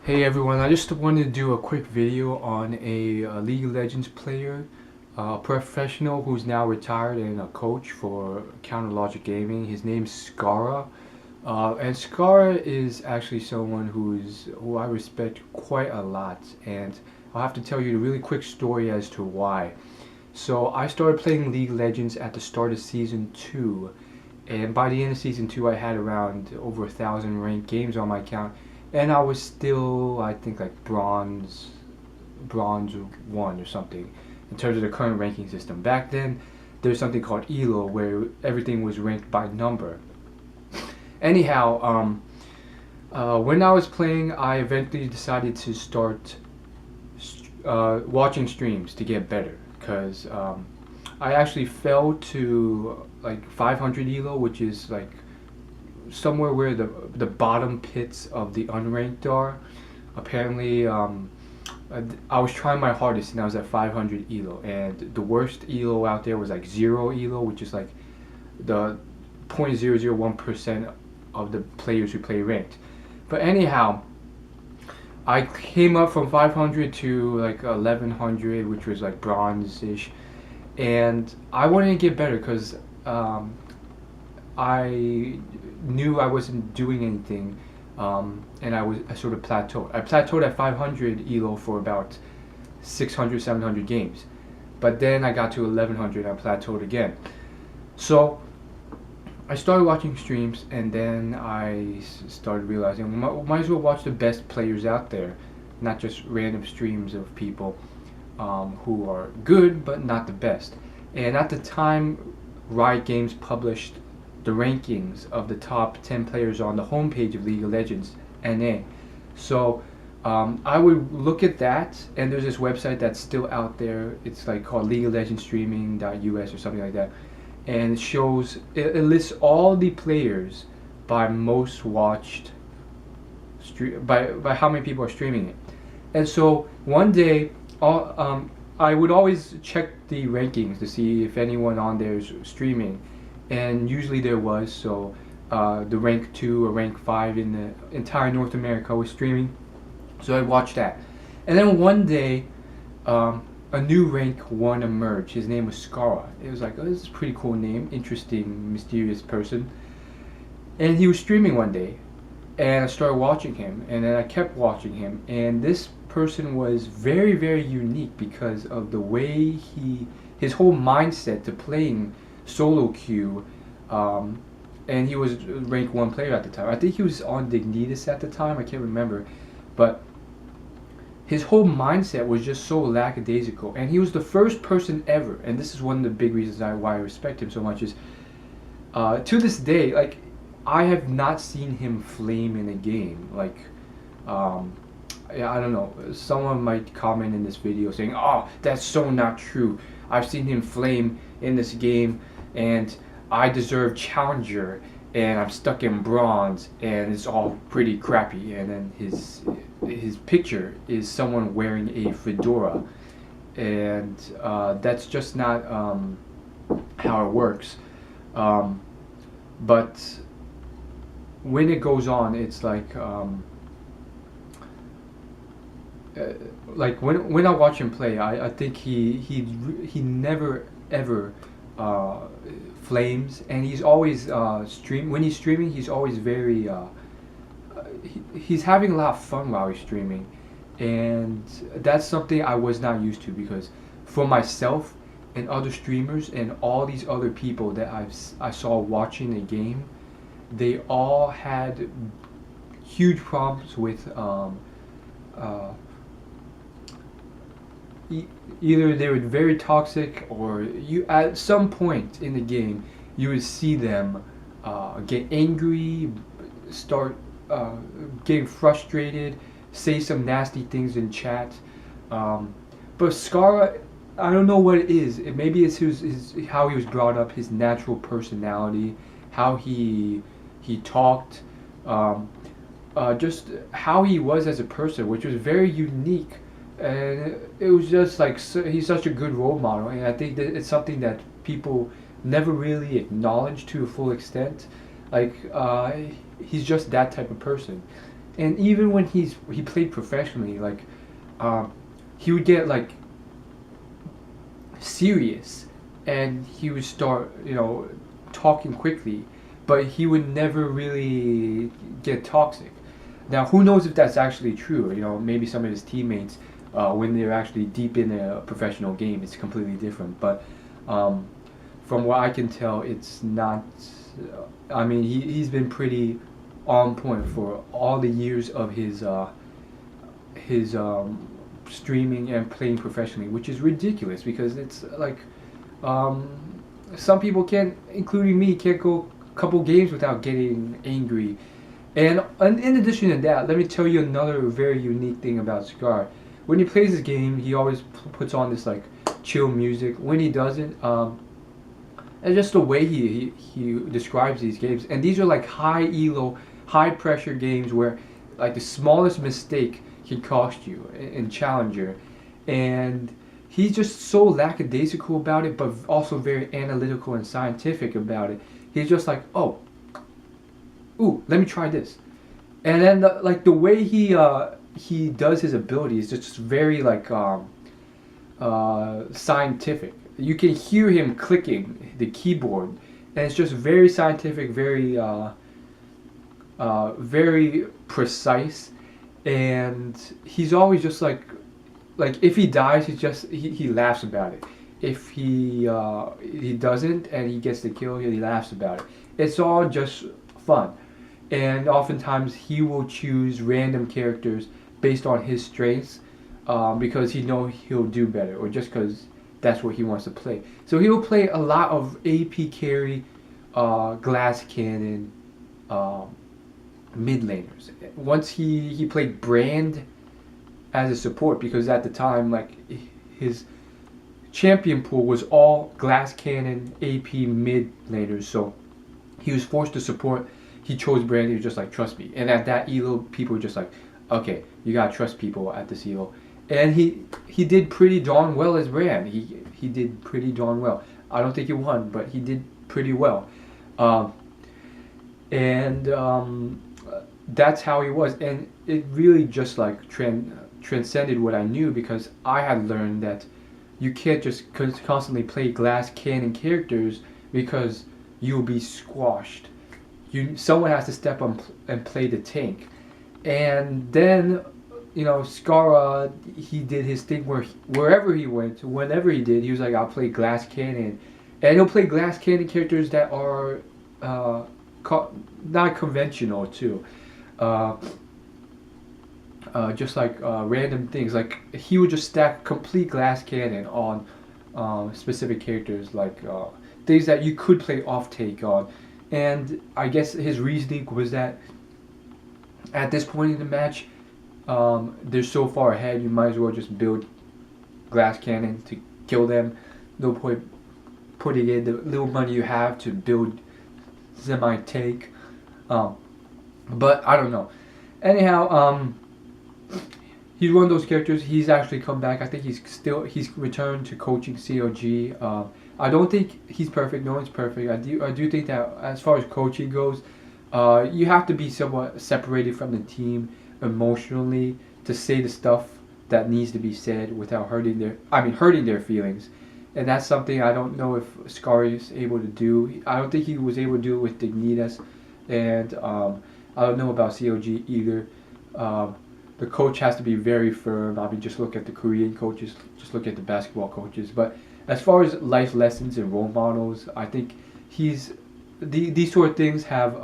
Hey everyone, I just wanted to do a quick video on a League of Legends player, a professional who's now retired and a coach for Counter Logic Gaming. His name's Scarra. And Scarra is actually someone who I respect quite a lot, and I'll have to tell you a really quick story as to why. So I started playing League of Legends at the start of Season 2, and by the end of Season 2 I had around over 1,000 ranked games on my account, and I was still, I think, like bronze 1 or something in terms of the current ranking system. Back then there's something called Elo where everything was ranked by number. Anyhow, when I was playing, I eventually decided to start watching streams to get better, because I actually fell to like 500 elo, which is like somewhere where the bottom pits of the unranked are. Apparently, I was trying my hardest and I was at 500 elo, and the worst elo out there was like 0 elo, which is like the 0.001% of the players who play ranked. But anyhow, I came up from 500 to like 1100, which was like bronze-ish, and I wanted to get better because I knew I wasn't doing anything, and I sort of plateaued. I plateaued at 500 elo for about 600, 700 games, but then I got to 1100 and I plateaued again. So I started watching streams, and then I started realizing might as well watch the best players out there, not just random streams of people who are good but not the best. And at the time, Riot Games published the rankings of the top 10 players on the homepage of League of Legends NA. So I would look at that, and there's this website that's still out there. It's like called League of Legends Streaming.us or something like that, and it lists all the players by most watched, by how many people are streaming it. And so one day, I would always check the rankings to see if anyone on there is streaming, and usually there was. So the rank 2 or rank 5 in the entire North America was streaming, so I'd watch that. And then one day, a new rank 1 emerged. His name was Scarra. It was like, oh, this is a pretty cool name, interesting, mysterious person. And he was streaming one day, and I started watching him, and then I kept watching him, and this person was very, very unique because of the way his whole mindset to playing solo queue, and he was rank 1 player at the time. I think he was on Dignitas at the time, I can't remember, but his whole mindset was just so lackadaisical, and he was the first person ever, and this is one of the big reasons why I respect him so much, is to this day, like, I have not seen him flame in a game. Like, yeah, I don't know, someone might comment in this video saying, oh, that's so not true, I've seen him flame in this game, and I deserve challenger, and I'm stuck in bronze, and it's all pretty crappy. And then his picture is someone wearing a fedora, and that's just not how it works. But when it goes on, it's like when I watch him play, I think he never ever flames, and he's always when he's streaming, he's always very he's having a lot of fun while he's streaming, and that's something I was not used to, because for myself and other streamers and all these other people that I saw watching the game, they all had huge problems with either they were very toxic, or you at some point in the game you would see them get angry, start getting frustrated, say some nasty things in chat. But Scarra, I don't know what it is. Maybe it's his how he was brought up, his natural personality, how he talked, just how he was as a person, which was very unique. And it was just like, he's such a good role model, and I think that it's something that people never really acknowledge to a full extent. Like, he's just that type of person. And even when he played professionally, like um, he would get like serious, and he would start, talking quickly, but he would never really get toxic. Now, who knows if that's actually true? Maybe some of his teammates, when they're actually deep in a professional game, it's completely different. But um, from what I can tell, it's not. I mean, he's been pretty on point for all the years of his streaming and playing professionally, which is ridiculous because it's like um, some people can't, including me, can't go a couple games without getting angry. And in addition to that, let me tell you another very unique thing about Cigar. When he plays his game, he always puts on this like chill music. When he doesn't, and just the way he describes these games, and these are like high elo, high pressure games where like the smallest mistake can cost you in Challenger, and he's just so lackadaisical about it, but also very analytical and scientific about it. He's just like, oh, ooh, let me try this, and then like the way he does his abilities is just very like scientific. You can hear him clicking the keyboard, and it's just very scientific, very precise, and he's always just like if he dies, he laughs about it. If he doesn't and he gets the kill, he laughs about it. It's all just fun, and oftentimes he will choose random characters based on his strengths, because he know he'll do better, or just because that's what he wants to play. So he will play a lot of AP carry, glass cannon, mid laners. Once he played Brand as a support, because at the time like his champion pool was all glass cannon AP mid laners, so he was forced to support. He chose Brand. He was just like, trust me. And at that elo, people were just like, okay, you gotta trust people at this elo. And he did pretty darn well as Brand. He did pretty darn well. I don't think he won, but he did pretty well. And that's how he was. And it really just like transcended what I knew, because I had learned that you can't just constantly play glass cannon characters because you'll be squashed. Someone has to step up and play the tank. And then, Scarra, he did his thing where wherever he went, whenever he did, he was like, I'll play glass cannon. And he'll play glass cannon characters that are not conventional too. Just like random things. Like he would just stack complete glass cannon on specific characters, like things that you could play off take on. And I guess his reasoning was that at this point in the match, they're so far ahead, you might as well just build glass cannon to kill them. No point putting in the little money you have to build semi-take. But I don't know. Anyhow, he's one of those characters. He's actually come back. I think he's returned to coaching COG. I don't think he's perfect. No one's perfect. I do think that as far as coaching goes, you have to be somewhat separated from the team emotionally to say the stuff that needs to be said without hurting their feelings. And that's something I don't know if Scar is able to do. I don't think he was able to do it with Dignitas, and I don't know about COG either. The coach has to be very firm. I mean, just look at the Korean coaches, just look at the basketball coaches. But as far as life lessons and role models, I think these sort of things have.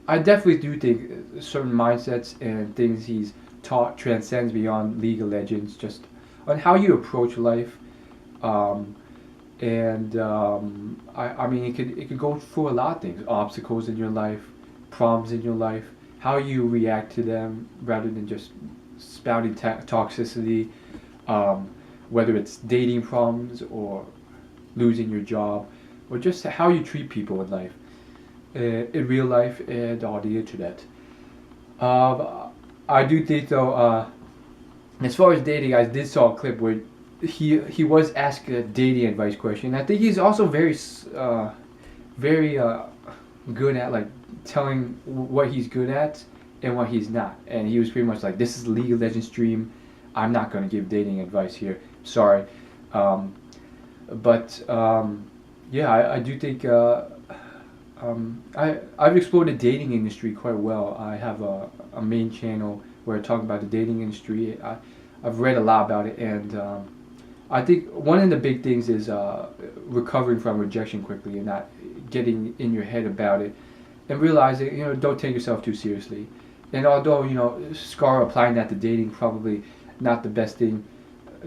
I definitely do think certain mindsets and things he's taught transcends beyond League of Legends, just on how you approach life. I mean, it could go through a lot of things: obstacles in your life, problems in your life, how you react to them, rather than just spouting toxicity. Whether it's dating problems or losing your job, or just how you treat people in life, in real life and on the internet. I do think though, as far as dating, I did saw a clip where he was asked a dating advice question. I think he's also very good at like telling what he's good at and what he's not. And he was pretty much like, "This is League of Legends stream. I'm not going to give dating advice here. Sorry." But yeah, I do think I've explored the dating industry quite well. I have a main channel where I talk about the dating industry. I've read a lot about it, and I think one of the big things is recovering from rejection quickly and not getting in your head about it, and realizing, don't take yourself too seriously. And although, Scar applying that to dating, probably not the best thing,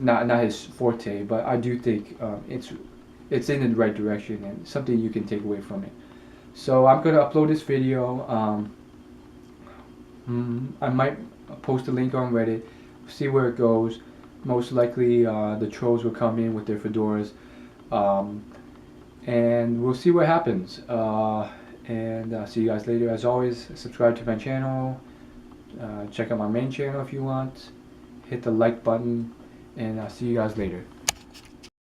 not his forte, but I do think it's in the right direction and something you can take away from it. So I'm gonna upload this video. I might post a link on Reddit, see where it goes. Most likely the trolls will come in with their fedoras, and we'll see what happens. And see you guys later. As always, subscribe to my channel. Check out my main channel if you want. Hit the like button, and I'll see you guys later.